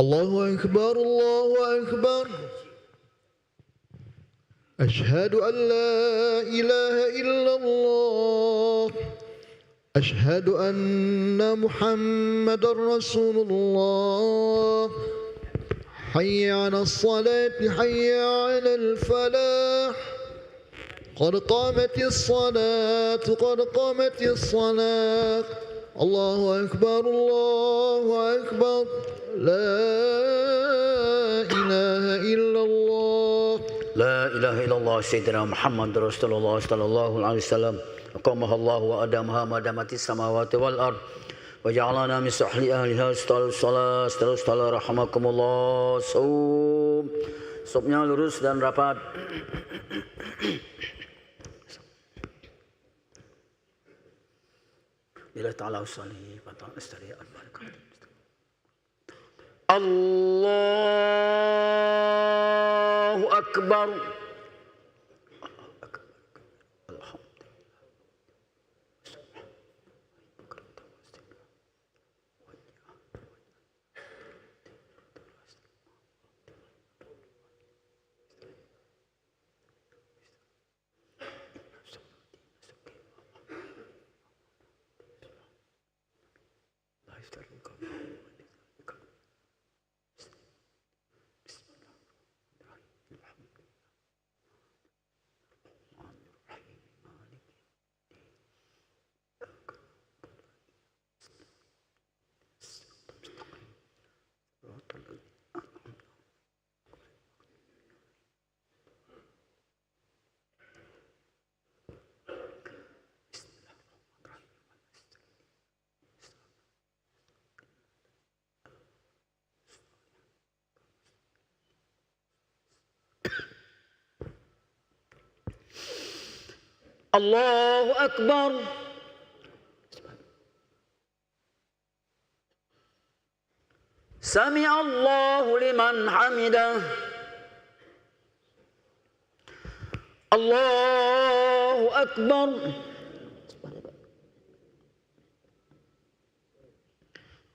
الله أكبر الله أكبر أشهد أن لا إله إلا الله أشهد أن محمدا رسول الله حي على الصلاة حي على الفلاح قد قامت الصلاة قد قامت الصلاة الله أكبر الله أكبر لا إله إلا الله لا إله إلا الله سيدنا محمد رسول الله صلى الله عليه وسلم أقامها الله وأدامها ما دامت السماوات والأرض وجعلنا من صالح أهلها الصلاة رحمكم الله Sopnya lurus dan rapat. Bila ta'ala usalli wa ta'ala istari al-barakatuh. Allahu Akbar. Allahu Akbar. Sami Allahu liman hamidah. Allahu Akbar.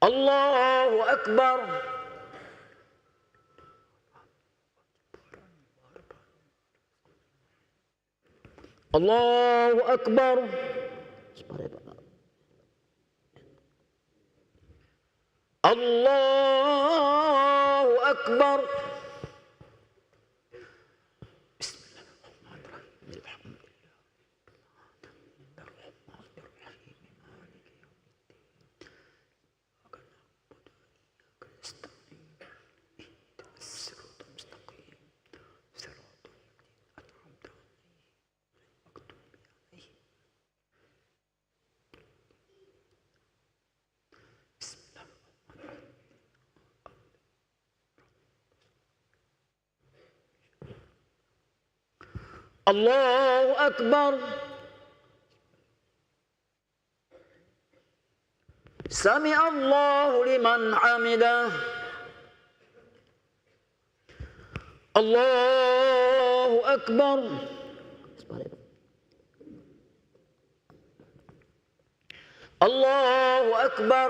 Allahu Akbar. Allahu Akbar. Allahu Akbar. Allahu Akbar. Sami Allahu liman hamidah. Allahu Akbar. Allahu Akbar.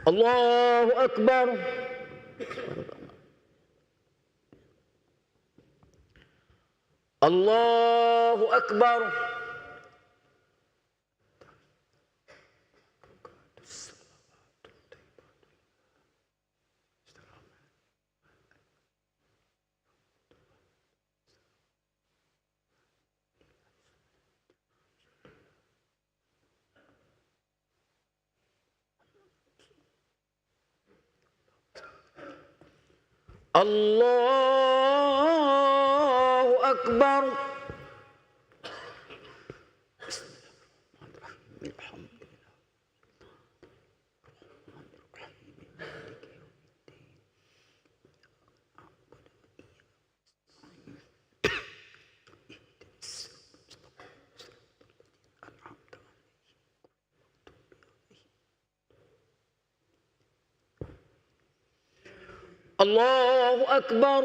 Allahu Akbar. Allahu Akbar. Allahu Akbar. Allahu Akbar.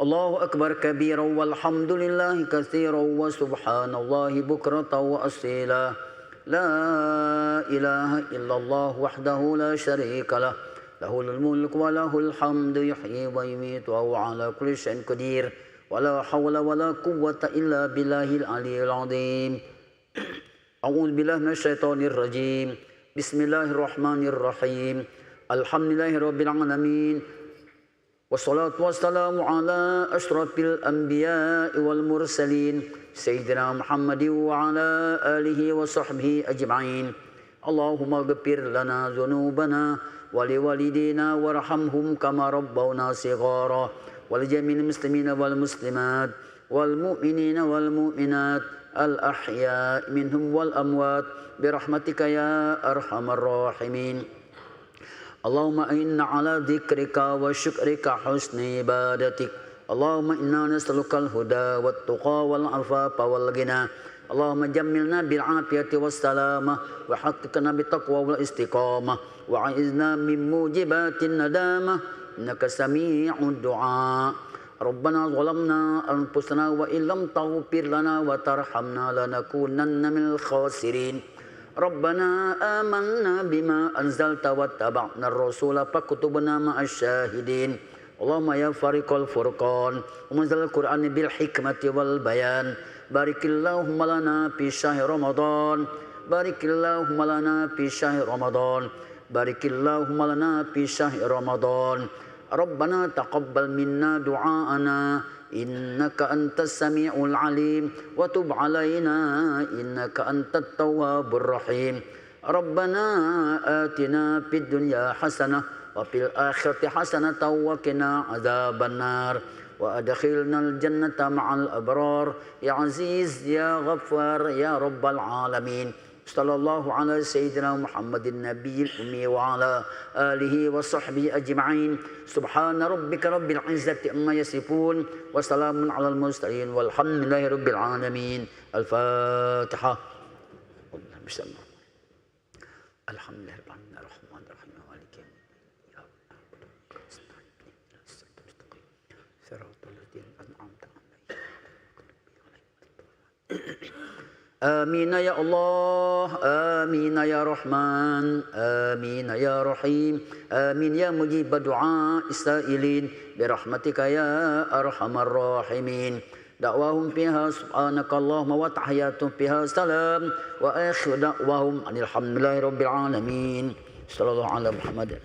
الله أكبر كبيرا والحمد لله كثيرا وسبحان الله بكرة وأصيلا لا إله إلا الله وحده لا شريك له له الملك وله الحمد يحيي ويميت وهو على كل شيء قدير ولا حول ولا قوة إلا بالله العلي العظيم أعوذ بالله من الشيطان الرجيم بسم الله الرحمن الرحيم الحمد لله رب العالمين والصلاة والسلام على أشرف الأنبياء والمرسلين سيدنا محمد وعلى آله وصحبه أجمعين اللهم اغفر لنا ذنوبنا ولوالدينا وارحمهم كما ربونا صغارا ولجميع المسلمين والمسلمات والمؤمنين والمؤمنات الأحياء منهم والأموات برحمتك يا أرحم الراحمين اللهم إنا على ذكرك وشكرك حسن عبادتك اللهم إنا نسألك الهدى والتقى والعفاف والغنى اللهم جملنا بالعافية والسلامة وحققنا بالتقوى والاستقامة وعزنا من موجبات الندامة إنك سميع الدعاء ربنا ظلمنا أنفسنا وإن لم تغفر لنا وترحمنا لنكونن من الخاسرين ربنا آمنا بما أنزلت واتبعنا الرسول فاكتبنا مع الشاهدين اللهم يا فارق الفرقان ومنزل القرآن بالحكمة والبيان بارك اللهم لنا في شهر رمضان بارك اللهم لنا في شهر رمضان بارك اللهم لنا في شهر رمضان ربنا تقبل منا دعاءنا إنك أنت السميع العليم وتب علينا إنك أنت التواب الرحيم ربنا آتنا في الدنيا حسنة وفي الآخرة حسنة وقنا عذاب النار وأدخلنا الجنة مع الأبرار يا عزيز يا غفار يا رب العالمين صلى الله على سيدنا محمد النبي الأمي وعلى آله وصحبه أجمعين سبحان ربك رب العزة عما يصفون وسلام على المرسلين والحمد لله رب العالمين الفاتحة الحمد لله رب العالمين الرحمن الرحيم مالك يوم الدين صراط الذين أنعمت عليهم آمين يا الله آمين يا رحمن آمين يا رحيم آمين يا مجيب دعاء السائلين برحمتك يا أرحم الراحمين دعواهم فيها سبحانك اللهم وتحياتهم فيها سلام وآخر دعواهم أن الحمد لله رب العالمين صلى الله على محمد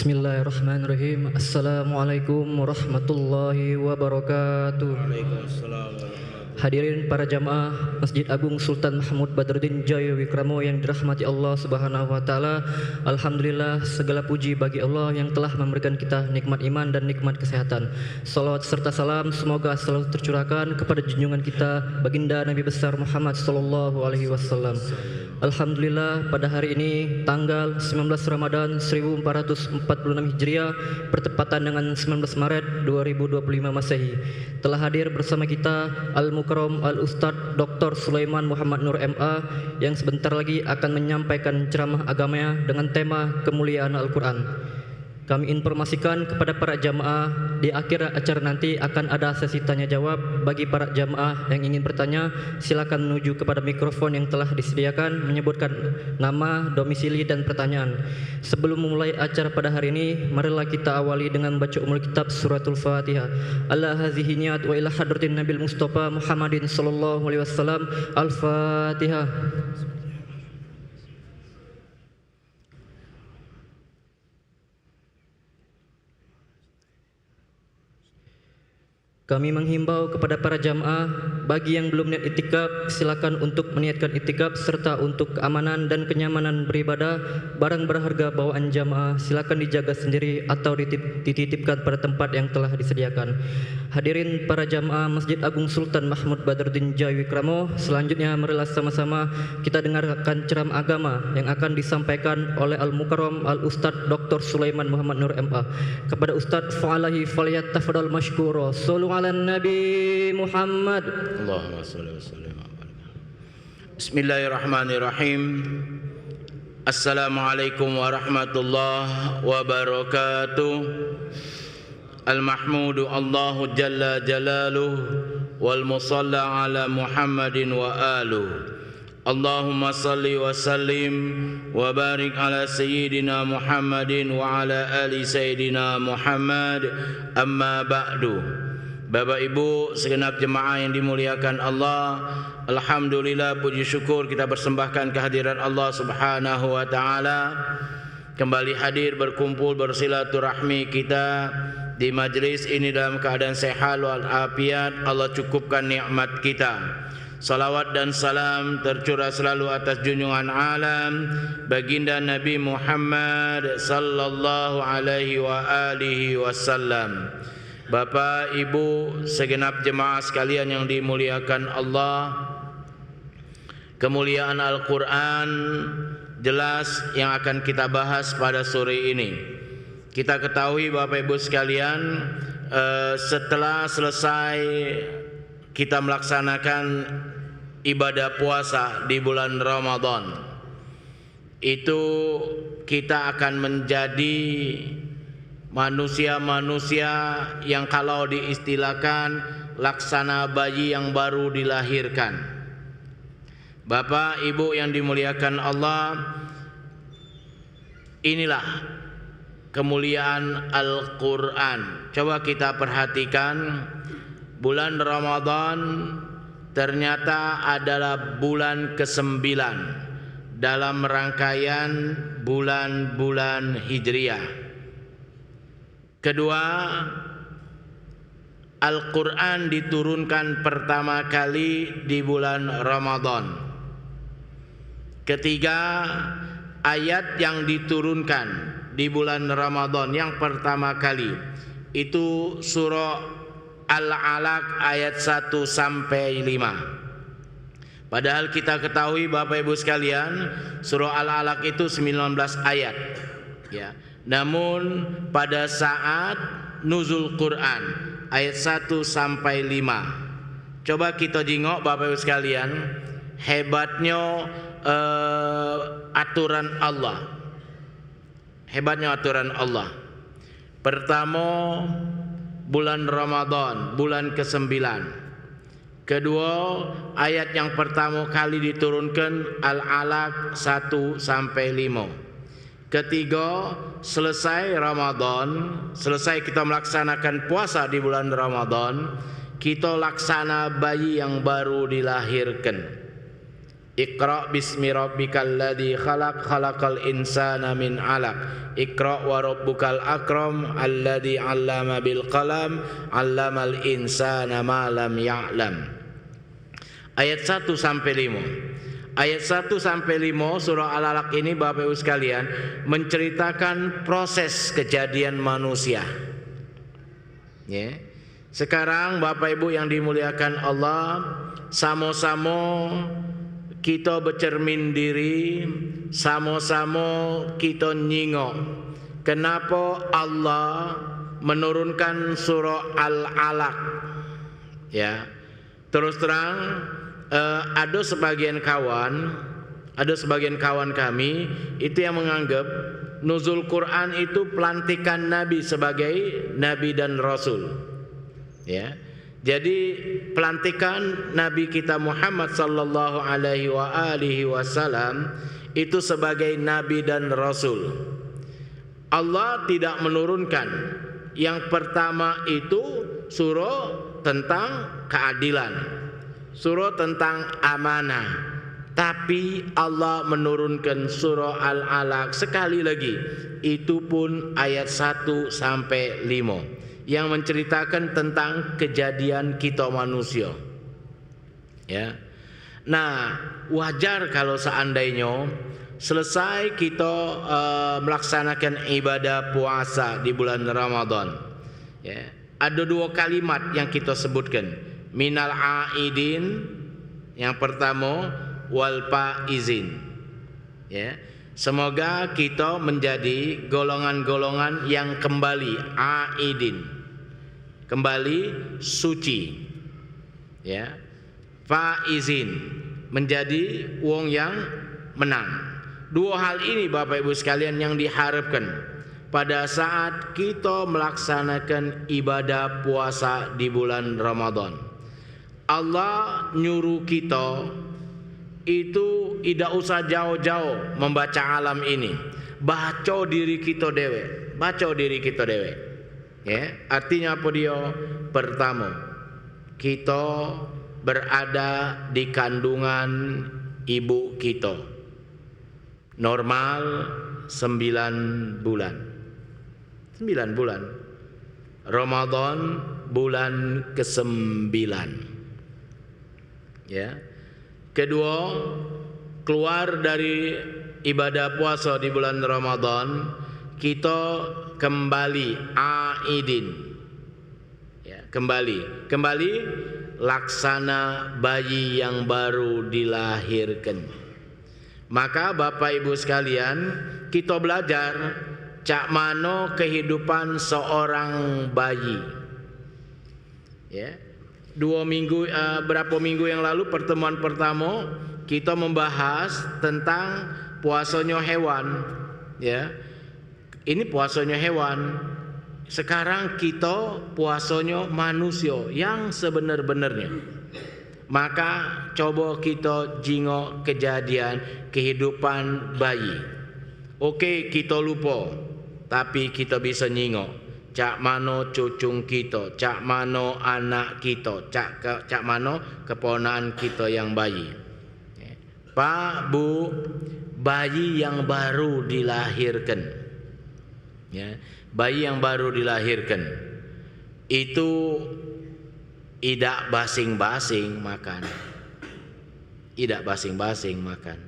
Bismillahirrahmanirrahim. Assalamualaikum warahmatullahi wabarakatuh. Hadirin para jamaah Masjid Agung Sultan Mahmud Badruddin Jaya Wikramo yang dirahmati Allah Subhanahu wa taala. Alhamdulillah, segala puji bagi Allah yang telah memberikan kita nikmat iman dan nikmat kesehatan. Salawat serta salam semoga selalu tercurahkan kepada junjungan kita baginda Nabi besar Muhammad sallallahu alaihi wasallam. Alhamdulillah, pada hari ini tanggal 19 Ramadan 1446 Hijriah bertepatan dengan 19 Maret 2025 Masehi, telah hadir bersama kita Al-Mukarram Al-Ustadz Dr. Sulaiman Muhammad Nur MA yang sebentar lagi akan menyampaikan ceramah agamanya dengan tema kemuliaan Al-Quran. Kami informasikan kepada para jamaah di akhir acara nanti akan ada sesi tanya jawab. Bagi para jamaah yang ingin bertanya, silakan menuju kepada mikrofon yang telah disediakan, menyebutkan nama, domisili dan pertanyaan. Sebelum memulai acara pada hari ini, marilah kita awali dengan baca umul kitab suratul Fatihah. Ala hazihi niyat wa ila hadratin Nabil Mustafa Muhammadin sallallahu alaihi wasallam. Al-Fatihah. Kami menghimbau kepada para jamaah, bagi yang belum niat itikaf, silakan untuk meniatkan itikaf, serta untuk keamanan dan kenyamanan beribadah, barang berharga bawaan jamaah silakan dijaga sendiri atau dititipkan pada tempat yang telah disediakan. Hadirin para jamaah Masjid Agung Sultan Mahmud Badruddin Jaya Wikramo, selanjutnya marilah sama-sama kita dengarkan ceramah agama yang akan disampaikan oleh Al-Mukarram Al-Ustadz Dr. Sulaiman Muhammad Nur MA. Kepada Ustadz fa'alahi falyattafadhal mashkura. Sallu ala Nabi Muhammad. Allahumma shalli wa sallim. Bismillahirrahmanirrahim. Assalamualaikum warahmatullahi wabarakatuh. Al-Mahmudu Allahu Jalla Jalaluh wal musalla ala Muhammadin wa aluh. Allahumma salli wa sallim wa barik ala Sayyidina Muhammadin wa ala ali Sayyidina Muhammad. Amma ba'du. Bapak Ibu segenap jemaah yang dimuliakan Allah, alhamdulillah, puji syukur kita persembahkan kehadiran Allah Subhanahu wa taala. Kembali hadir berkumpul bersilaturahmi kita di majlis ini dalam keadaan sehat wal afiat. Allah cukupkan nikmat kita. Salawat dan salam tercurah selalu atas junjungan alam baginda Nabi Muhammad sallallahu alaihi wa alihi wasallam. Bapak, Ibu, segenap jemaah sekalian yang dimuliakan Allah, kemuliaan Al-Quran jelas yang akan kita bahas pada sore ini. Kita ketahui Bapak Ibu sekalian, setelah selesai kita melaksanakan ibadah puasa di bulan Ramadan, itu kita akan menjadi manusia-manusia yang kalau diistilahkan laksana bayi yang baru dilahirkan. Bapak, Ibu yang dimuliakan Allah, inilah kemuliaan Al-Quran. Coba kita perhatikan, bulan Ramadan ternyata adalah bulan ke-9 dalam rangkaian bulan-bulan Hijriah. Kedua, Al-Quran diturunkan pertama kali di bulan Ramadan. Ketiga, ayat yang diturunkan di bulan Ramadan yang pertama kali itu surah Al-Alaq ayat 1 sampai 5. Padahal kita ketahui Bapak Ibu sekalian, surah Al-Alaq itu 19 ayat, ya. Namun pada saat nuzul Quran ayat 1 sampai 5, coba kita jengok Bapak Ibu sekalian, hebatnya aturan Allah. Hebatnya aturan Allah. Pertama, bulan Ramadan, bulan ke-9. Kedua, ayat yang pertama kali diturunkan Al-Alaq 1 sampai 5. Ketiga, selesai Ramadan, selesai kita melaksanakan puasa di bulan Ramadan, kita laksana bayi yang baru dilahirkan. Iqra bismi rabbikal ladzi khalaq, khalaqal insana min 'alaq. Iqra wa rabbukal akram alladzi 'allama bil qalam, 'allamal insana ma lam ya'lam. Ayat 1 sampai 5. Ayat 1 sampai 5 surah Al-Alaq ini Bapak Ibu sekalian menceritakan proses kejadian manusia. Ya. Sekarang Bapak Ibu yang dimuliakan Allah, sama-sama kita bercermin diri, sama-sama kita nyingok kenapa Allah menurunkan surah Al-Alaq. Ya. Terus terang ada sebagian kawan kami itu yang menganggap nuzul Quran itu pelantikan Nabi sebagai Nabi dan Rasul. Ya. Jadi pelantikan Nabi kita Muhammad sallallahu alaihi wasallam itu sebagai Nabi dan Rasul. Allah tidak menurunkan. Yang pertama itu surah tentang keadilan, surah tentang amanah. Tapi Allah menurunkan surah Al-Alaq sekali lagi, itu pun ayat 1 sampai 5 yang menceritakan tentang kejadian kita manusia. Ya. Nah, wajar kalau seandainya selesai kita melaksanakan ibadah puasa di bulan Ramadan. Ya. Ada 2 kalimat yang kita sebutkan. Minal aidin, yang pertama, wal faizin. Ya. Semoga kita menjadi golongan-golongan yang kembali aidin, kembali suci. Ya. Faizin, menjadi wong yang menang. 2 hal ini Bapak Ibu sekalian yang diharapkan pada saat kita melaksanakan ibadah puasa di bulan Ramadan. Allah nyuruh kita itu tidak usah jauh-jauh membaca alam ini, baca diri kita dewe, baca diri kita dewe. Ya, artinya apa dia? Pertama, kita berada di kandungan ibu kita. Normal 9 bulan. 9 bulan. Ramadan bulan ke-9. Ya. Kedua, keluar dari ibadah puasa di bulan Ramadan, kita kembali aidin. Ya, kembali laksana bayi yang baru dilahirkan. Maka Bapak Ibu sekalian, kita belajar cak mano kehidupan seorang bayi. Ya. Berapa minggu yang lalu pertemuan pertama kita membahas tentang puasanya hewan. Ya. Ini puasanya hewan. Sekarang kita puasanya manusia yang sebenar-benarnya. Maka coba kita jingok kejadian kehidupan bayi. Oke, kita lupa, tapi kita bisa nyingok cak mano cucung kita, cak mano anak kita, cak mano keponakan kita yang bayi. Pak, Bu, bayi yang baru dilahirkan. Ya, bayi yang baru dilahirkan itu tidak basing-basing makan. Tidak basing-basing makan.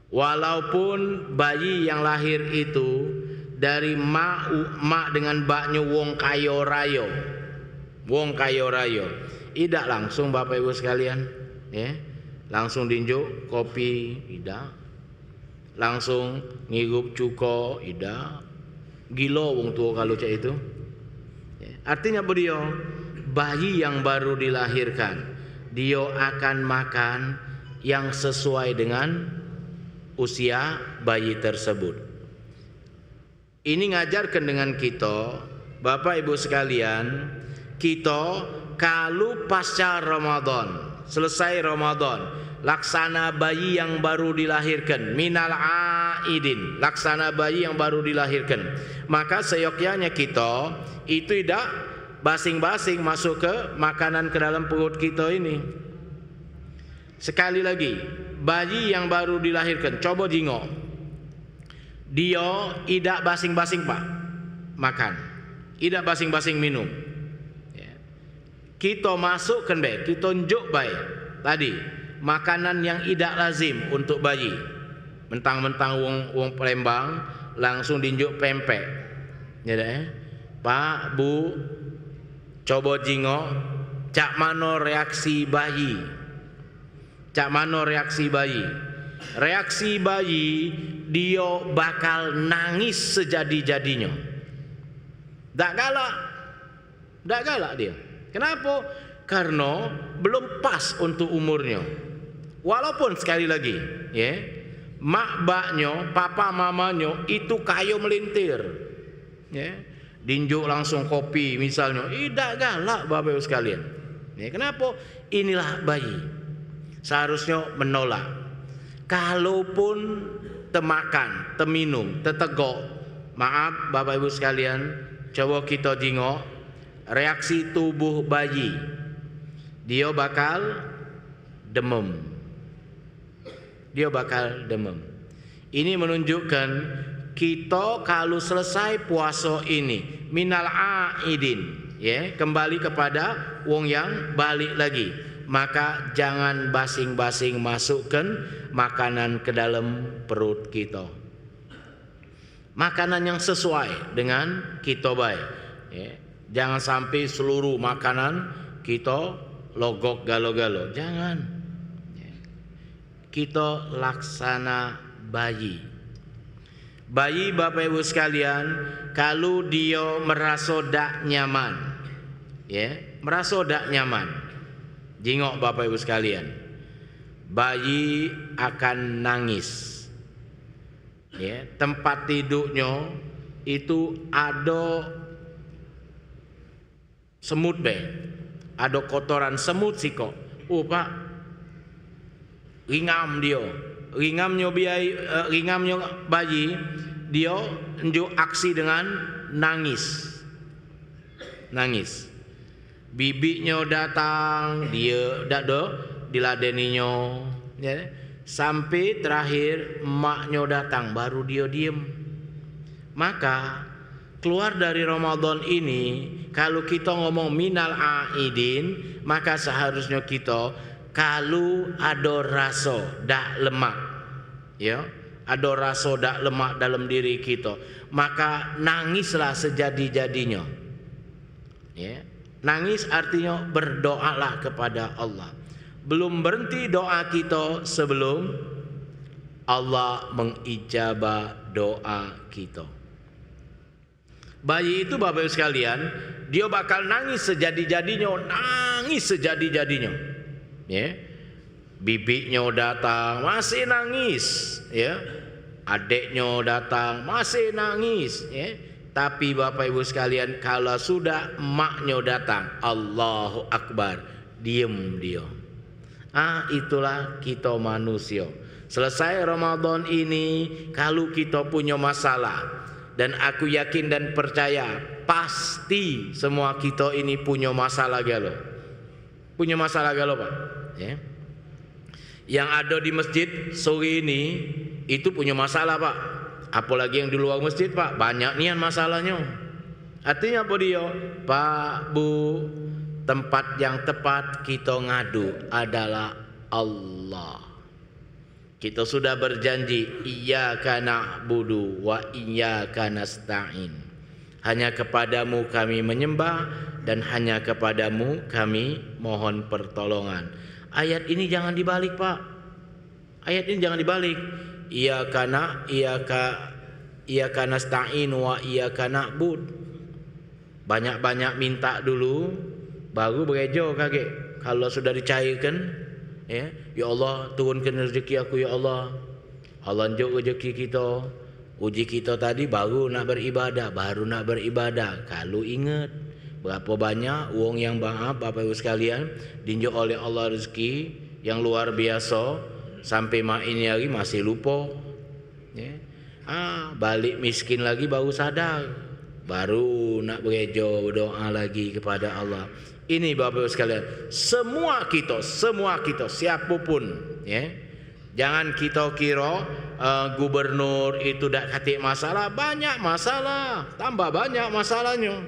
Walaupun bayi yang lahir itu dari mak dengan baknya wong kayo rayo. Wong kayo rayo. Tidak langsung Bapak Ibu sekalian, ya. Langsung dinjuk kopi, tidak. Langsung ngigup cuko, tidak. Gila wong tua kalau cak itu. Artinya beliau bayi yang baru dilahirkan, dia akan makan yang sesuai dengan usia bayi tersebut. Ini ngajarkan dengan kita, Bapak Ibu sekalian, kita kalau pasca Ramadan, selesai Ramadan, laksana bayi yang baru dilahirkan, minal aidin, laksana bayi yang baru dilahirkan. Maka seyogyanya kita itu tidak basing-basing masuk ke makanan ke dalam perut kita ini. Sekali lagi, bayi yang baru dilahirkan, coba jingok. Dia tidak basing-basing pak makan, tidak basing-basing minum. Kita masukkan baik, kita tunjuk baik tadi makanan yang tidak lazim untuk bayi. Mentang-mentang wong Palembang langsung dinjuk pempek. Ya Pak, Bu, coba jingok cak mano reaksi bayi. Cak mano reaksi bayi. Reaksi bayi, dia bakal nangis sejadi-jadinya. Tak galak dia. Kenapa? Karena belum pas untuk umurnya. Walaupun sekali lagi, ya, mak baknya, papa mamanya itu kayu melintir, ya, dinjuk langsung kopi misalnya, tidak galak bapak ibu sekalian. Ya, kenapa? Inilah bayi. Seharusnya menolak. Kalaupun temakan, teminum, tetegok, maaf bapak ibu sekalian, coba kita jingok reaksi tubuh bayi. Dia bakal demam. Dia bakal demam. Ini menunjukkan kita kalau selesai puasa ini minal aidin, ya, kembali kepada wong yang balik lagi, maka jangan basing-basing masukkan makanan ke dalam perut kita. Makanan yang sesuai dengan kita baik, ya. Jangan sampai seluruh makanan kita logok galo-galo, jangan. Kita laksana bayi. Bayi bapak ibu sekalian, kalau dia merasa tak nyaman, ya, merasa tak nyaman, jingok bapak ibu sekalian, bayi akan nangis, ya. Tempat tidurnya itu ada semut ada kotoran semut sih kok. Oh pak, ringam dia, ringamnya bayi, dia unjuk aksi dengan nangis. Bibiknya datang, dia dak do diladeninya, ya. Sampai terakhir emaknya datang, baru dia diem. Maka keluar dari Ramadan ini, kalau kita ngomong minal aidin, maka seharusnya kita kalau ada rasa dak lemak, ya, ada rasa dak lemak dalam diri kita, maka nangislah sejadi-jadinya, ya. Nangis artinya berdoalah kepada Allah. Belum berhenti doa kita sebelum Allah mengijabah doa kita. Bayi itu bapak ibu sekalian, dia bakal nangis sejadi-jadinya, ya. Bibiknya datang masih nangis, ya. Adiknya datang masih nangis, ya. Tapi bapak ibu sekalian, kalau sudah emaknya datang, Allahu Akbar, diem dia. Itulah kita manusia. Selesai Ramadan ini, kalau kita punya masalah, dan aku yakin dan percaya pasti semua kita ini punya masalah galau. Punya masalah galau pak, ya. Yang ada di masjid sore ini itu punya masalah pak. Apalagi yang di luar masjid pak, banyak nian masalahnya. Artinya apa dia? Pak, Bu, tempat yang tepat kita ngadu adalah Allah. Kita sudah berjanji, iyyaka na'budu wa iyyaka nasta'in. Hanya kepadamu kami menyembah dan hanya kepadamu kami mohon pertolongan. Ayat ini jangan dibalik pak. Ayat ini jangan dibalik. Iyyaka nasta'in wa iyyaka na'bud. Banyak-banyak minta dulu, baru berejo kaget. Kalau sudah dicairkan, ya Allah turunkan rezeki aku ya Allah. Allah unjuk rezeki kita. Uji kita tadi baru nak beribadah, Kalau ingat berapa banyak uang yang Bapak Ibu sekalian dinjuk oleh Allah rezeki yang luar biasa, sampai mak ini hari masih lupa, ya. Balik miskin lagi baru sadar, baru nak berejo berdoa lagi kepada Allah. Ini Bapak Ibu sekalian, semua kita siapapun, ya. Jangan kita kira gubernur itu dak katik masalah, banyak masalah, tambah banyak masalahnya.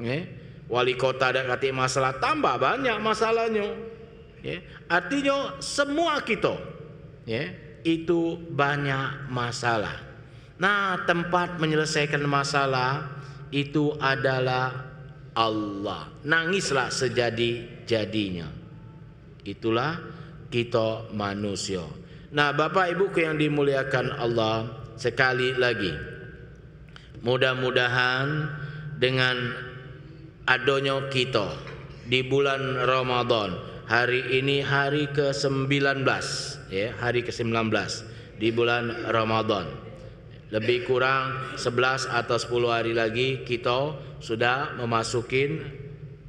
Ya. Wali kota dak katik masalah, tambah banyak masalahnya. Ya. Artinya semua kita, ya, itu banyak masalah. Nah, tempat menyelesaikan masalah itu adalah Allah. Nangislah sejadi-jadinya. Itulah kita manusia. Nah, Bapak Ibu yang dimuliakan Allah, sekali lagi, mudah-mudahan dengan adanya kita di bulan Ramadan, hari ini hari ke-19, ya, hari ke-19 di bulan Ramadan. Lebih kurang 11 atau 10 hari lagi kita sudah memasukin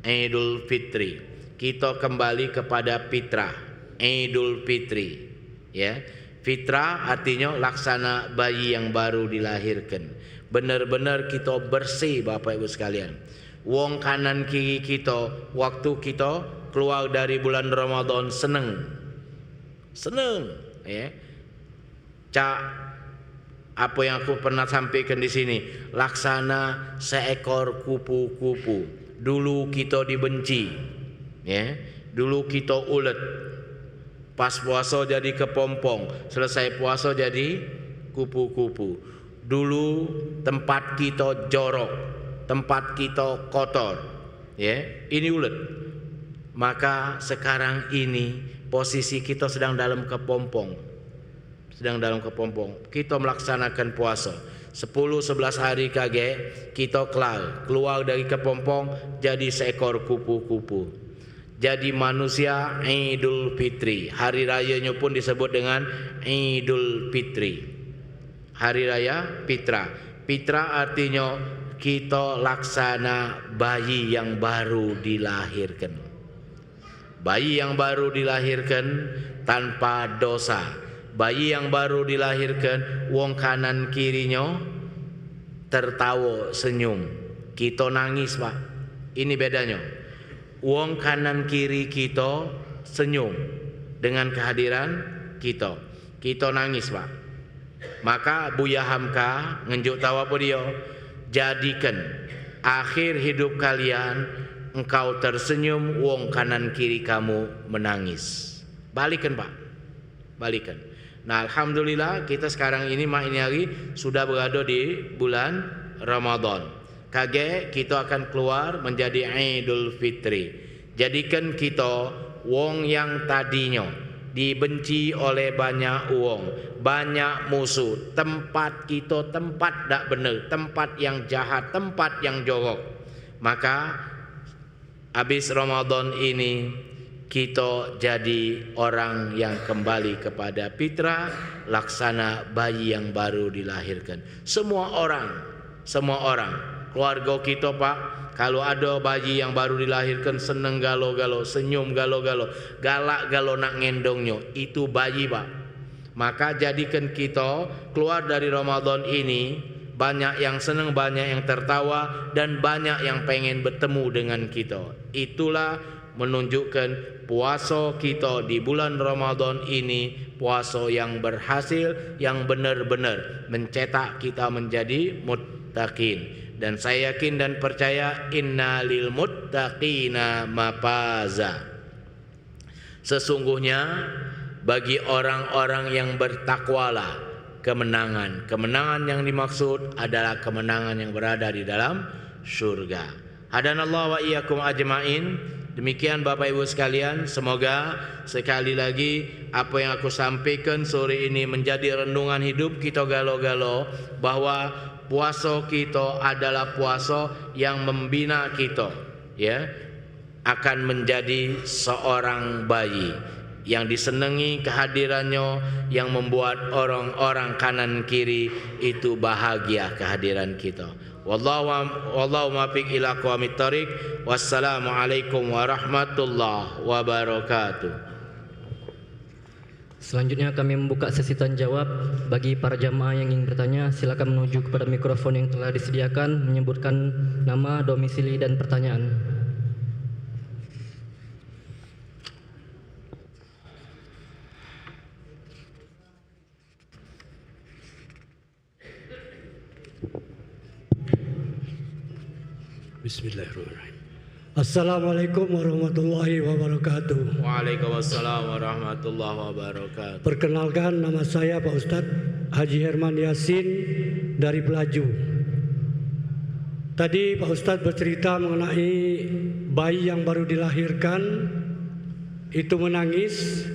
Idul Fitri. Kita kembali kepada fitrah, Idul Fitri. Ya, fitrah artinya laksana bayi yang baru dilahirkan. Benar-benar kita bersih Bapak Ibu sekalian. Wong kanan kiri kita waktu kita keluar dari bulan Ramadan seneng, ya. Cak apa yang aku pernah sampaikan di sini, laksana seekor kupu-kupu. Dulu kita dibenci, ya. Dulu kita ulet. Pas puasa jadi kepompong, selesai puasa jadi kupu-kupu. Dulu tempat kita jorok, tempat kita kotor, ya. Ini ulet. Maka sekarang ini posisi kita sedang dalam kepompong. Kita melaksanakan puasa 10-11 hari kage, kita keluar dari kepompong jadi seekor kupu-kupu, jadi manusia Idul Fitri. Hari rayanya pun disebut dengan Idul Fitri, hari raya fitrah. Fitrah artinya kita laksana bayi yang baru dilahirkan. Bayi yang baru dilahirkan tanpa dosa. Bayi yang baru dilahirkan, wong kanan kirinya tertawa senyum, kita nangis Pak. Ini bedanya. Wong kanan kiri kita senyum dengan kehadiran kita, kita nangis Pak. Maka Buya Hamka ngenjuk tahu apa dia? Jadikan akhir hidup kalian engkau tersenyum, wong kanan kiri kamu menangis. Balikan Pak, balikan. Nah, alhamdulillah kita sekarang ini hari sudah berada di bulan Ramadan. Kage kita akan keluar menjadi Idul Fitri. Jadikan kita wong yang tadinya dibenci oleh banyak wong, banyak musuh, tempat kita tempat tak benar, tempat yang jahat, tempat yang jorok. Maka habis Ramadan ini kita jadi orang yang kembali kepada fitrah, laksana bayi yang baru dilahirkan. Semua orang, keluarga kita Pak, kalau ada bayi yang baru dilahirkan seneng galo-galo, senyum galo-galo, galak galo nak ngendongnya, itu bayi Pak. Maka jadikan kita keluar dari Ramadan ini banyak yang senang, banyak yang tertawa, dan banyak yang pengen bertemu dengan kita. Itulah menunjukkan puasa kita di bulan Ramadan ini puasa yang berhasil, yang benar-benar mencetak kita menjadi muttaqin. Dan saya yakin dan percaya innalil muttaqina mafaza. Sesungguhnya bagi orang-orang yang bertakwalah kemenangan. Kemenangan yang dimaksud adalah kemenangan yang berada di dalam surga. Hadanallahu wa iyyakum ajmain. Demikian Bapak Ibu sekalian, semoga sekali lagi apa yang aku sampaikan sore ini menjadi renungan hidup kita galo-galo, bahwa puasa kita adalah puasa yang membina kita, ya, akan menjadi seorang bayi yang disenangi kehadirannya, yang membuat orang-orang kanan kiri itu bahagia kehadiran kita. Wallahu muwaffiq ila aqwamit thoriq. Wassalamualaikum warahmatullahi wabarakatuh. Selanjutnya kami membuka sesi tanya jawab. Bagi para jamaah yang ingin bertanya, silakan menuju kepada mikrofon yang telah disediakan, menyebutkan nama, domisili dan pertanyaan. Bismillahirrahmanirrahim. Assalamualaikum warahmatullahi wabarakatuh. Waalaikumsalam warahmatullahi wabarakatuh. Perkenalkan, nama saya Pak Ustadz Haji Herman Yasin dari Pelaju. Tadi Pak Ustadz bercerita mengenai bayi yang baru dilahirkan itu menangis.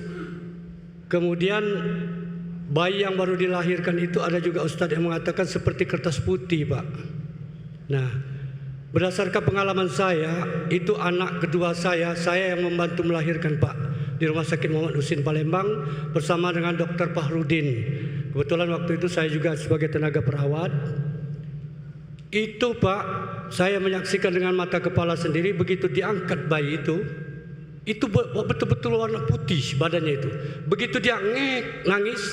Kemudian bayi yang baru dilahirkan itu ada juga Ustadz yang mengatakan seperti kertas putih, Pak. Nah, berdasarkan pengalaman saya, itu anak kedua saya yang membantu melahirkan, Pak, di Rumah Sakit Muhammad Husin Palembang bersama dengan Dr. Fahrudin. Kebetulan waktu itu saya juga sebagai tenaga perawat. Itu, Pak, saya menyaksikan dengan mata kepala sendiri begitu diangkat bayi itu betul-betul warna putih badannya itu. Begitu dia nangis,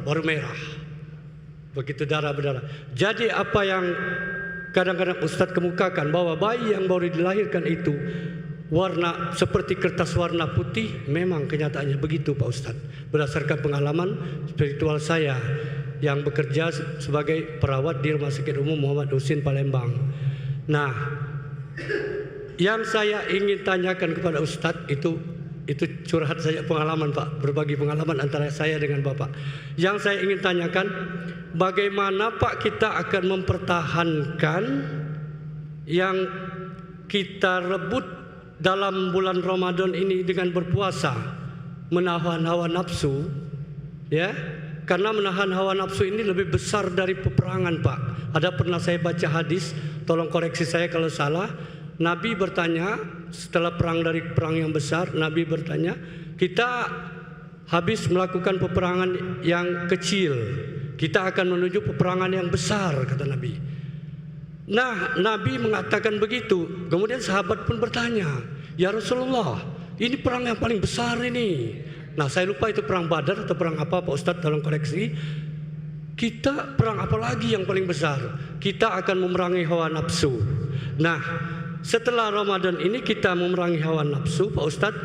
baru merah. Begitu darah berdarah. Jadi apa yang kadang-kadang Ustadz kemukakan bahwa bayi yang baru dilahirkan itu warna seperti kertas warna putih, memang kenyataannya begitu, Pak Ustadz. Berdasarkan pengalaman spiritual saya yang bekerja sebagai perawat di Rumah Sakit Umum Muhammad Husin Palembang. Nah, yang saya ingin tanyakan kepada Ustadz itu curhat saja pengalaman, Pak, berbagi pengalaman antara saya dengan Bapak. Yang saya ingin tanyakan, bagaimana Pak kita akan mempertahankan yang kita rebut dalam bulan Ramadan ini dengan berpuasa, menahan hawa nafsu, ya? Karena menahan hawa nafsu ini lebih besar dari peperangan, Pak. Ada pernah saya baca hadis, tolong koreksi saya kalau salah. Nabi bertanya setelah perang yang besar, Nabi bertanya, kita habis melakukan peperangan yang kecil, kita akan menuju peperangan yang besar, kata Nabi. Nah, Nabi mengatakan begitu. Kemudian sahabat pun bertanya, ya Rasulullah, ini perang yang paling besar ini. Nah, saya lupa itu perang Badar atau perang apa, Pak Ustadz, tolong koreksi. Kita perang apa lagi yang paling besar? Kita akan memerangi hawa nafsu. Nah, setelah Ramadan ini kita memerangi hawa nafsu, Pak Ustadz,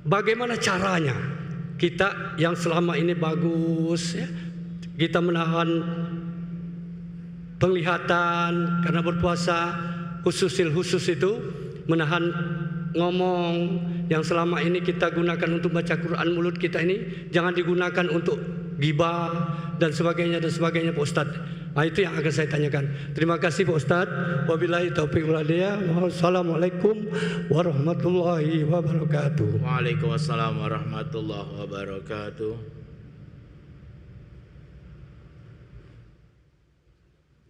bagaimana caranya? Kita yang selama ini bagus, ya, kita menahan penglihatan karena berpuasa, khusus itu menahan ngomong yang selama ini kita gunakan untuk baca Quran, mulut kita ini jangan digunakan untuk ghibah dan sebagainya Pak Ustadz. Nah, itu yang akan saya tanyakan. Terima kasih Pak Ustadz. Wabillahi taufiq wal hidayah. Wassalamualaikum warahmatullahi wabarakatuh. Waalaikumsalam warahmatullahi wabarakatuh.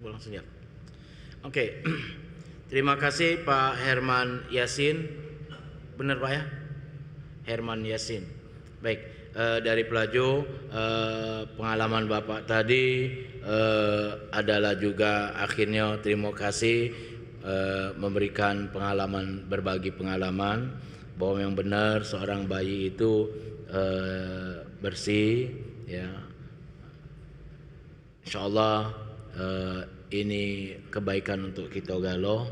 Langsung ya. Oke. Terima kasih Pak Herman Yasin. Benar Pak ya? Herman Yasin. Baik, dari Pelaju, pengalaman Bapak tadi adalah juga akhirnya terima kasih memberikan pengalaman, berbagi pengalaman bahwa yang benar seorang bayi itu bersih, ya. Insyaallah ini kebaikan untuk kita galau.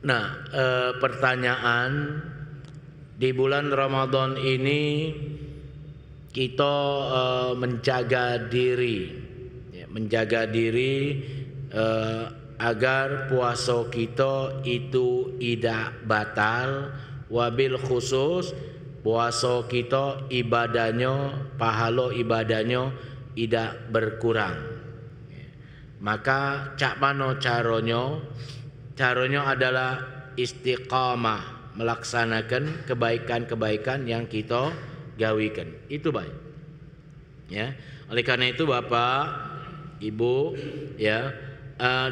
Nah, pertanyaan, di bulan Ramadan ini kita menjaga diri, ya, agar puasa kita itu tidak batal, wabil khusus puasa kita ibadahnya, pahala ibadahnya tidak berkurang. Maka cak mano caranya adalah istiqamah, melaksanakan kebaikan-kebaikan yang kita gawikan. Itu baik. Ya. Oleh karena itu Bapak, Ibu, ya,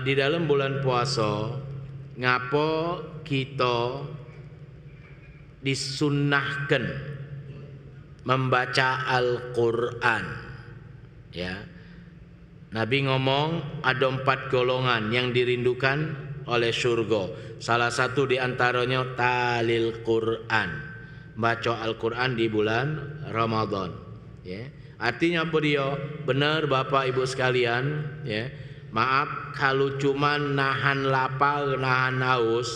di dalam bulan puasa ngapo kita disunnahkan membaca Al-Qur'an. Ya. Nabi ngomong ada 4 golongan yang dirindukan oleh surga. Salah satu di antaranya talil Quran, baca Al-Quran di bulan Ramadan. Ya. Artinya apa dia? Benar Bapak Ibu sekalian, ya. Maaf kalau cuma nahan lapar, nahan haus,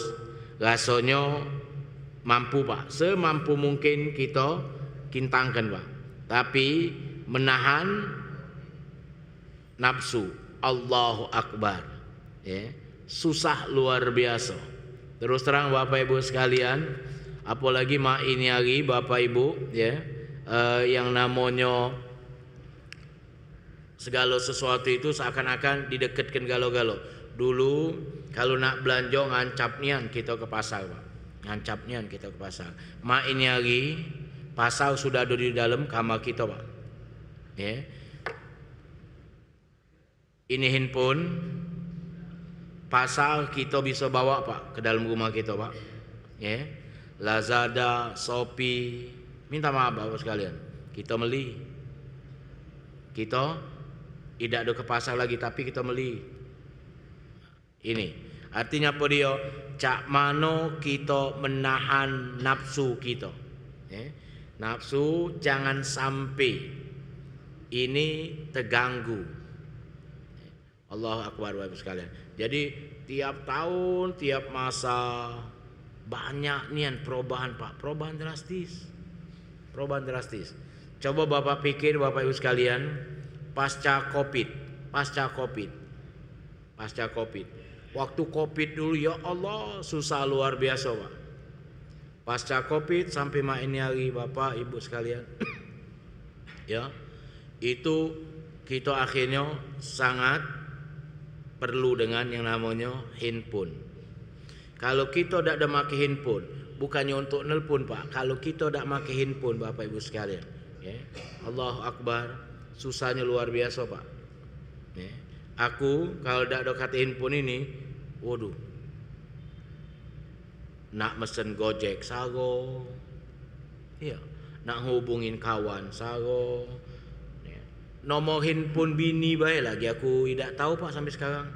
rasanya mampu Pak. Semampu mungkin kita kintangkan Pak. Tapi menahan nafsu, Allahu Akbar, ya. susah luar biasa. Terus terang Bapak Ibu sekalian, apalagi mak ini hari Bapak Ibu ya, yang namanya segala sesuatu itu seakan-akan didekatkan galo-galo. Dulu kalau nak belanja ngancap nian kita ke pasar, Pak. Ngancap nian kita ke pasar. Mak ini hari pasar sudah ada di dalam kamar kita, Pak. Ya. Ini handphone pasar kita bisa bawa, Pak, ke dalam rumah kita, Pak. Ya. Lazada, Shopee, minta maaf Bapak sekalian. Kita beli. Kita tidak ada ke pasar lagi tapi kita beli. Ini artinya apa dia? Cak mano kita menahan nafsu kita. Ya. Nafsu jangan sampai ini terganggu. Allahu Akbar Bapak sekalian. Jadi tiap tahun, tiap masa banyak nian perubahan, Pak. Perubahan drastis. Perubahan drastis. Coba Bapak pikir Bapak Ibu sekalian, pasca Covid. Waktu Covid dulu ya Allah susah luar biasa, Pak. Pasca Covid sampai ini hari Bapak Ibu sekalian. Ya. Itu kita akhirnya sangat perlu dengan yang namanya handphone. Kalau kita tidak ada pakai handphone, bukannya untuk nelpon, Pak. Kalau kita tidak pakai handphone Bapak Ibu sekalian, ya. Allahu Akbar, susahnya luar biasa, Pak. Ya. Aku kalau tidak ada kata handphone ini, waduh, nak mesen Gojek sago, iya, nak hubungin kawan sago, ya. Nomor handphone bini baik lagi aku tidak tahu, Pak, sampai sekarang.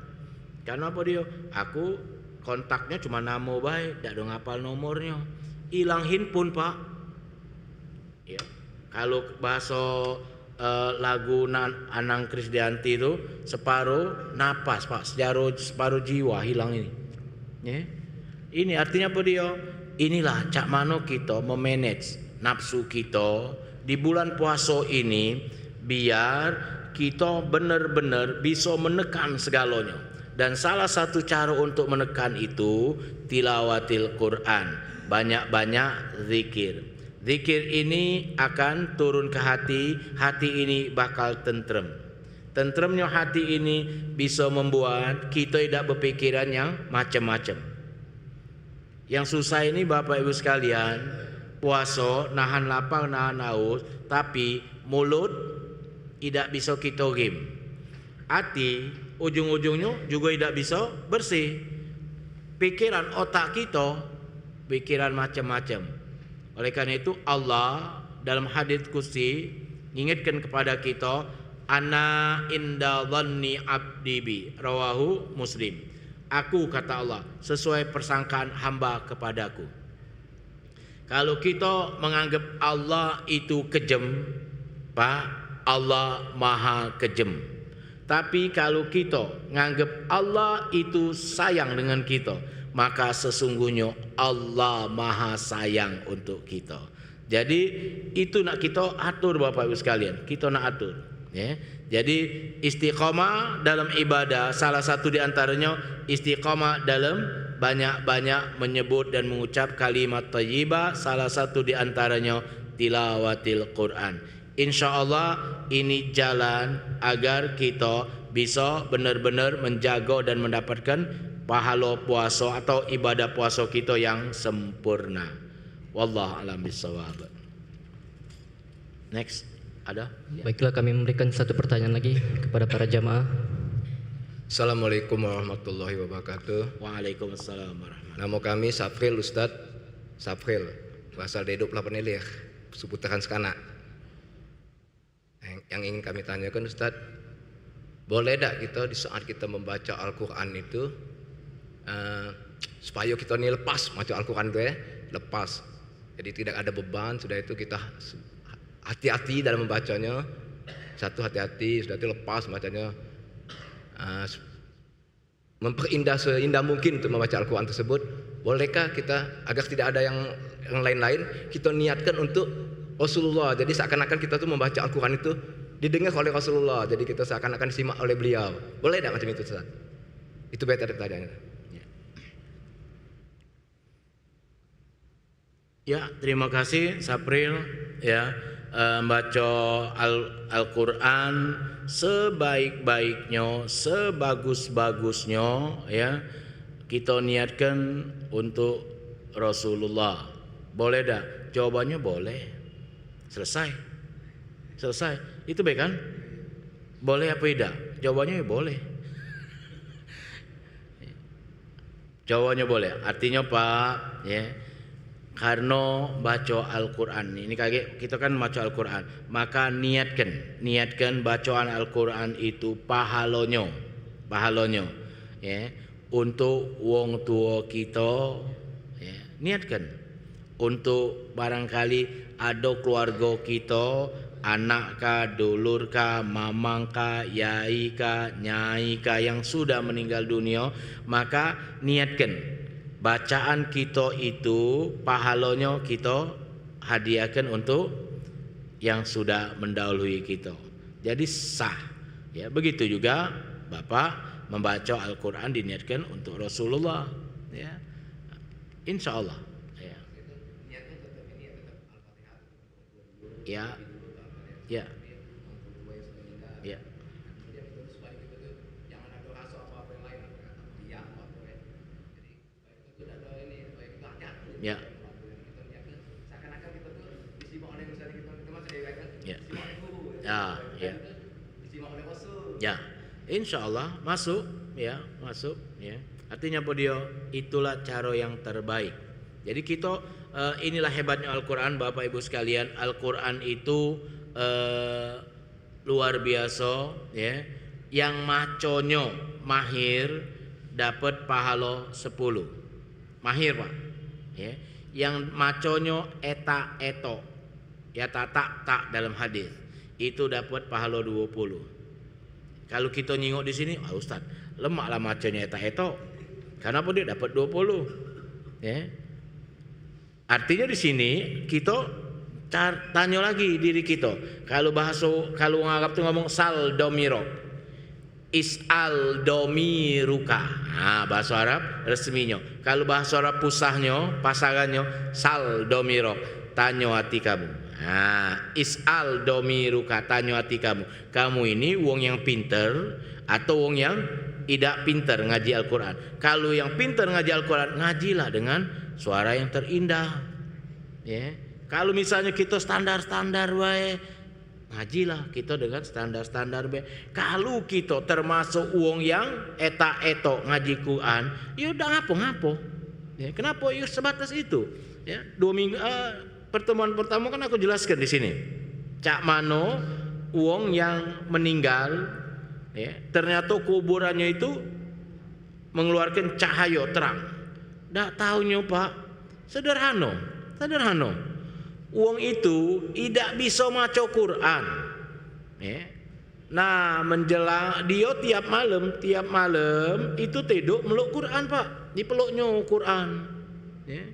Karena apa dia? Aku kontaknya cuma nama baik, tidak ada ngapal nomornya. Hilang handphone, Pak. Ya. Kalau bahasa lagu Anang Krisdayanti itu separuh napas, Pak, separuh jiwa hilang ini. Ya. Ini artinya apa dia? Inilah cak mano kita memanage nafsu kita di bulan puasa ini biar kita benar-benar bisa menekan segalanya. Dan salah satu cara untuk menekan itu tilawatil Quran, banyak-banyak zikir. Zikir ini akan turun ke hati, hati ini bakal tentrem. Tentremnya hati ini bisa membuat kita tidak berpikiran yang macam-macam. Yang susah ini Bapak Ibu sekalian, puasa nahan lapar, nahan haus, tapi mulut tidak bisa kita rem. Hati ujung-ujungnya juga tidak bisa bersih. Pikiran otak kita, pikiran macam-macam. Oleh karena itu Allah dalam hadits qudsi mengingatkan kepada kita, ana inda dhanni abdi bi, rawahu Muslim. Aku, kata Allah, sesuai persangkaan hamba kepadaku. Kalau kita menganggap Allah itu kejam, Pak, Allah maha kejam. Tapi kalau kita menganggap Allah itu sayang dengan kita, maka sesungguhnya Allah maha sayang untuk kita. Jadi itu nak kita atur Bapak Ibu sekalian, kita nak atur, ya. Jadi istiqamah dalam ibadah, salah satu di antaranya istiqamah dalam banyak-banyak menyebut dan mengucap kalimat thayyibah, salah satu di antaranya tilawatil Quran. Insyaallah ini jalan agar kita bisa benar-benar menjaga dan mendapatkan pahala puasa atau ibadah puasa kita yang sempurna. Wallahu a'lam bishawab. Next, ada? Baiklah, kami memberikan satu pertanyaan lagi kepada para jamaah. Assalamualaikum warahmatullahi wabarakatuh. Waalaikumsalam warahmatullahi. Nama kami Safril Ustadz Safril, berasal dari 28 Ilir, seputaran Skana. Yang ingin kami tanyakan Ustadz, boleh tak kita di saat kita membaca Al-Quran itu supaya kita ini lepas baca Al-Quran itu, ya, lepas, jadi tidak ada beban. Sudah itu kita hati-hati dalam membacanya, satu hati-hati, sudah itu lepas bacanya, memperindah seindah mungkin untuk membaca Al-Quran tersebut. Bolehkah kita agar tidak ada yang lain-lain, kita niatkan untuk Rasulullah, jadi seakan-akan kita tuh membaca Al-Quran itu didengar oleh Rasulullah, jadi kita seakan-akan disimak oleh beliau. Boleh tidak macam itu Ustaz? Itu better pertanyaannya. Ya, terima kasih Sapril ya, baca Al-Qur'an sebaik-baiknya, sebagus-bagusnya ya. Kita niatkan untuk Rasulullah. Boleh dah? Jawabannya boleh. Selesai. Itu baik kan? Boleh apa tidak? Jawabannya boleh. Jawabannya boleh. Artinya Pak, ya. Karena baca Al-Qur'an ini kita kan baca Al-Qur'an, maka niatkan bacaan Al-Qur'an itu pahalanya ya, untuk wong tua kita ya. Niatkan untuk barangkali ada keluarga kita, anak kah, dulur kah, mamang kah, yai kah, nyai kah yang sudah meninggal dunia, maka niatkan bacaan kita itu pahalanya kita hadiahkan untuk yang sudah mendahului kita. Jadi sah. Ya, begitu juga Bapak membaca Al-Qur'an diniatkan untuk Rasulullah, ya. Insyaallah, ya. Ya. Ya. Ya. Ya. Ya. Ya. Ya. Insyaallah masuk ya, masuk ya. Artinya apa dia? Itulah cara yang terbaik. Jadi kita inilah hebatnya Al-Qur'an Bapak Ibu sekalian. Al-Qur'an itu luar biasa ya. Yang maconyo mahir dapat pahala 10. Mahir Pak. Ya, yang maconyo eta eto ya tak dalam hadis itu dapat pahala 20. Kalau kita nyingok di sini, Ustaz, lemaklah maconyo eta eto. Kenapa dia dapat 20? Ya. Artinya di sini kita tanya lagi diri kita. Kalau Arab tuh ngomong sal domiro. Is'al domiruka. Nah, bahasa Arab resminya. Kalau bahasa Arab pusahnya, pasangannya sal domiro, tanya hati kamu. Nah, is'al domiruka, tanya hati kamu. Kamu ini wong yang pinter atau wong yang tidak pinter ngaji Al-Qur'an. Kalau yang pinter ngaji Al-Qur'an, ngajilah dengan suara yang terindah. Ya. Kalau misalnya kita standar-standar wae, ngajilah kita dengan standar-standar be. Kalau kita termasuk uang yang eta-eto ngaji Quran, ya udah ngapo-ngapo. Ya, kenapa ya sebatas itu? Ya, 2 minggu pertemuan pertama kan aku jelaskan di sini. Cak mano uang yang meninggal, ya, ternyata kuburannya itu mengeluarkan cahaya terang. Ndak taunya Pak, sederhana. Uang itu tidak bisa maca Quran. Ya. Nah, menjelang dia tiap malam itu tidur meluk Quran Pak, dipeluknya Quran. Ya.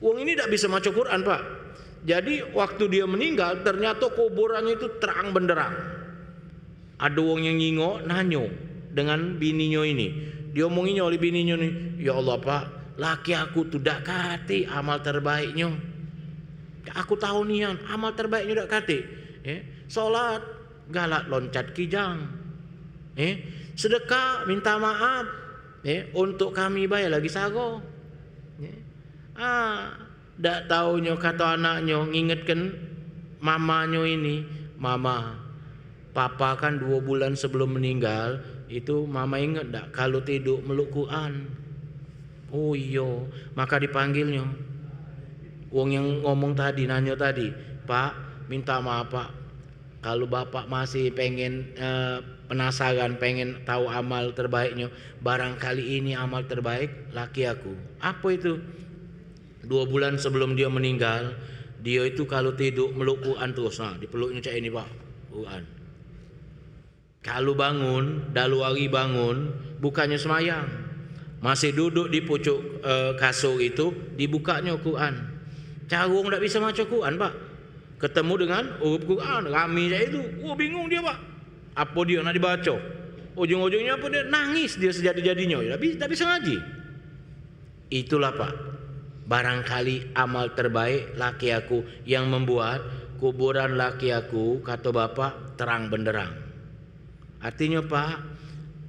Uang ini tidak bisa maca Quran Pak. Jadi waktu dia meninggal ternyata kuburannya itu terang benderang. Ada uang yang nyingok nanyo dengan bininya ini. Dia omonginnya oleh bininya nih, ya Allah Pak, laki aku tuh dak kate amal terbaiknya. Aku tahu nian amal terbaiknya dak kate. Salat galak loncat kijang. Sedekah minta maaf. Untuk kami bayar lagi sago. Dak taunya kata anaknya ngingetkan mamanya ini, mama, papa kan 2 bulan sebelum meninggal itu mama ingat dak kalau tidur meluk Quran. Oh iya, maka dipanggilnya. Wong yang ngomong tadi, nanya tadi, Pak, minta maaf Pak, kalau Bapak masih pengen penasaran, pengen tahu amal terbaiknya, barangkali ini amal terbaik laki aku. Apa itu? 2 bulan sebelum dia meninggal, dia itu kalau tidur meluk Quran terus, nah dipeluknya cak ini Pak, Quran. Kalau bangun, daluari bangun, bukannya semayang, masih duduk di pucuk kasur itu, dibukanya Quran. Carung tak bisa baca Quran Pak. Ketemu dengan huruf Quran, rami saya itu. Bingung dia Pak. Apa dia nak dibaca? Ujung-ujungnya apa dia? Nangis dia sejadi-jadinya. Tak bisa ngaji. Itulah Pak, barangkali amal terbaik laki aku yang membuat kuburan laki aku, kata bapak, terang benderang. Artinya Pak,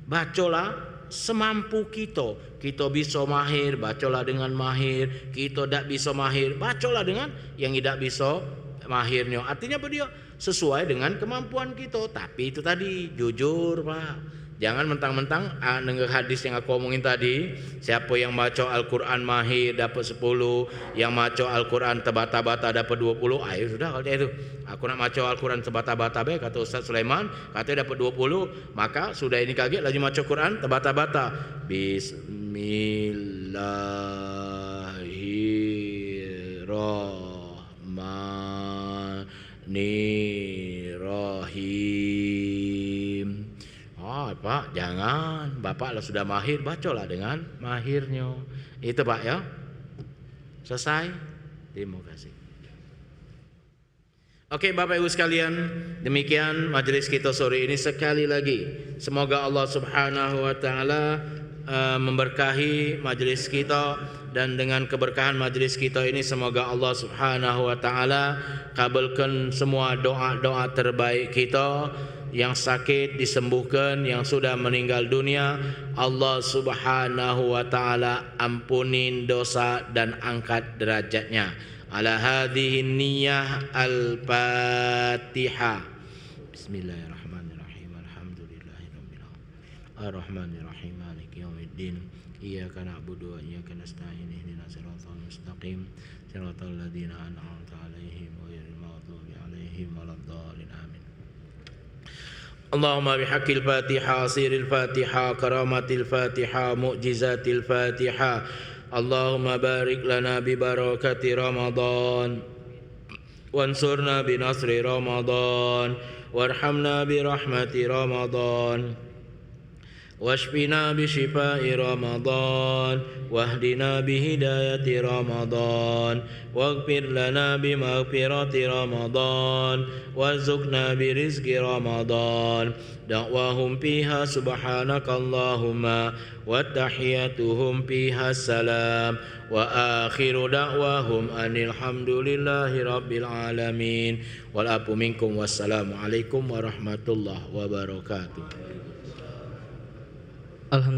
bacalah semampu kita. Kita bisa mahir, bacalah dengan mahir. Kita tak bisa mahir, bacalah dengan yang tidak bisa mahirnya. Artinya apa dia? Sesuai dengan kemampuan kita. Tapi itu tadi, jujur Pak. Jangan mentang-mentang dengar hadis yang aku omongin tadi, siapa yang baca Al-Quran mahir dapat 10, yang baca Al-Quran tebata-bata dapat 20. Ayo sudah kalau itu. Aku nak baca Al-Quran tebata-bata baik, kata Ustaz Sulaiman, katanya dapat 20, maka sudah ini kaget lagi baca Quran tebata-bata. Bismillahirrahmanirrahim. Oh Pak, jangan. Bapak lah sudah mahir, bacalah dengan mahirnya. Itu Pak ya. Selesai. Terima kasih. Oke Bapak Ibu sekalian, demikian majelis kita sore ini. Sekali lagi, semoga Allah Subhanahu wa taala memberkahi majelis kita, dan dengan keberkahan majelis kita ini semoga Allah Subhanahu wa taala kabulkan semua doa-doa terbaik kita. Yang sakit disembuhkan, yang sudah meninggal dunia Allah Subhanahu wa taala ampunin dosa dan angkat derajatnya. Ala hadhihi niyyah al-Fatihah. Bismillahirrahmanirrahim. Alhamdulillahirabbil alamin. Arrahmanirrahim. Maliki yaumiddin. Iyyaka na'budu wa iyyaka nasta'in. Ihdinas siratal mustaqim. Siratal ladzina an'amta 'alaihim ghairil maghdubi 'alaihim waladdallin. Amin. Allahumma bihaqqil Fatihah, siril Fatihah, karamatil Fatihah, mu'jizatil Fatihah. Allahumma barik lana bi barakati Ramadan, wansurna bi nasri Ramadan, warhamna bi rahmati Ramadan, washfina bi shifai Ramadan, wahdina bi hidayati Ramadan, waghfir lana bi maghfirati Ramadan, warzuqna bi rizqi Ramadan. Da'wahum fiha subhanakallahumma wa tahiyyatuhum fiha salam, wa akhiru da'wahum anil hamdulillahi rabbil alamin. Wal afu minkum, wassalamu alaikum warahmatullahi wabarakatuh. Alhamdulillah.